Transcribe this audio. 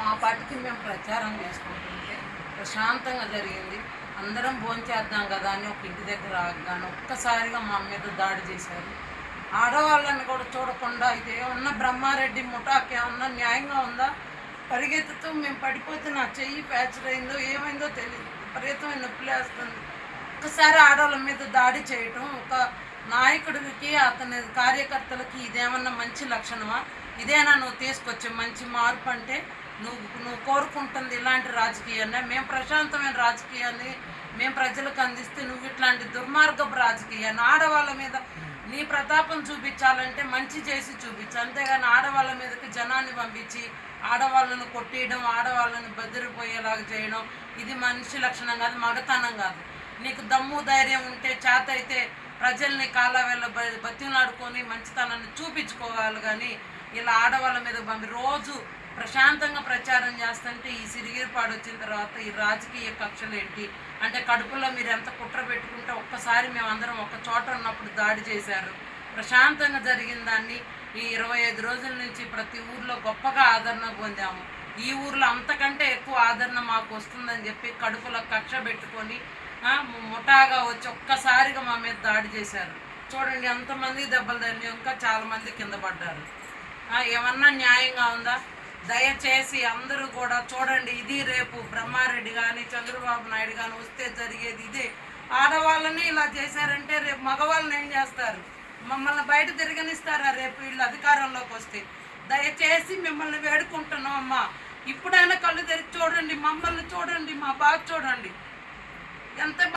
మా పార్టీకి మేము ప్రచారం చేసుకుంటుంటే ప్రశాంతంగా జరిగింది. అందరం భోంచేద్దాం కదా అని ఒక ఇంటి దగ్గర ఆగాను. ఒక్కసారిగా మా మీద దాడి చేశారు. ఆడవాళ్ళని కూడా చూడకుండా ఇది ఏమన్నా బ్రహ్మారెడ్డి ముఠాకి ఏమన్నా న్యాయంగా ఉందా? పరిగెత్తుతూ మేము పడిపోతే నా చెయ్యి ఫ్రాక్చర్ అయిందో ఏమైందో తెలియదు. విపరీతమైన నొప్పి లేస్తుంది. ఒక్కసారి ఆడవాళ్ళ మీద దాడి చేయటం ఒక నాయకుడికి అతని కార్యకర్తలకి ఇదేమన్నా మంచి లక్షణమా? ఇదేనా నువ్వు తీసుకొచ్చే మంచి మార్పు అంటే? నువ్వు కోరుకుంటుంది ఇలాంటి రాజకీయాన్ని? మేము ప్రశాంతమైన రాజకీయాన్ని మేము ప్రజలకు అందిస్తే నువ్వు ఇట్లాంటి దుర్మార్గపు రాజకీయాన్ని ఆడవాళ్ళ మీద నీ ప్రతాపం చూపించాలంటే మంచి చేసి చూపించు, అంతేగాని ఆడవాళ్ళ మీదకి జనాన్ని పంపించి ఆడవాళ్ళను కొట్టేయడం, ఆడవాళ్ళని బెదిరిపోయేలాగా చేయడం ఇది మనిషి లక్షణం కాదు, మగతనం కాదు. నీకు దమ్ము ధైర్యం ఉంటే చేత అయితే ప్రజల్ని కాళ్ళ బతిలాడుకొని మంచితనాన్ని చూపించుకోవాలి. కానీ ఇలా ఆడవాళ్ళ మీద పంపి రోజు ప్రశాంతంగా ప్రచారం చేస్తుంటే ఈ సిరిగిరిపాడు వచ్చిన తర్వాత ఈ రాజకీయ కక్షలు ఏంటి అంటే కడుపులో మీరు ఎంత కుట్ర పెట్టుకుంటే ఒక్కసారి మేమందరం ఒక చోట ఉన్నప్పుడు దాడి చేశారు. ప్రశాంతంగా జరిగిన దాన్ని ఈ 25 రోజుల నుంచి ప్రతి ఊర్లో గొప్పగా ఆదరణ పొందాము. ఈ ఊర్లో అంతకంటే ఎక్కువ ఆదరణ మాకు వస్తుందని చెప్పి కడుపులో కక్ష పెట్టుకొని ముఠాగా వచ్చి ఒక్కసారిగా మా మీద దాడి చేశారు. చూడండి ఎంతమంది దెబ్బలు తగిలి ఇంకా చాలామంది కింద పడ్డారు. ఏమన్నా న్యాయంగా ఉందా? దయచేసి అందరూ కూడా చూడండి, ఇది రేపు బ్రహ్మారెడ్డి కానీ చంద్రబాబు నాయుడు కానీ వస్తే జరిగేది ఇదే. ఆడవాళ్ళని ఇలా చేశారంటే రేపు మగవాళ్ళని ఏం చేస్తారు? మమ్మల్ని బయట తిరగనిస్తారా రేపు వీళ్ళు అధికారంలోకి వస్తే? దయచేసి మిమ్మల్ని వేడుకుంటున్నాం అమ్మా, ఇప్పుడైనా కళ్ళు తెరిచి చూడండి, మమ్మల్ని చూడండి, మా బాధ చూడండి. ఎంత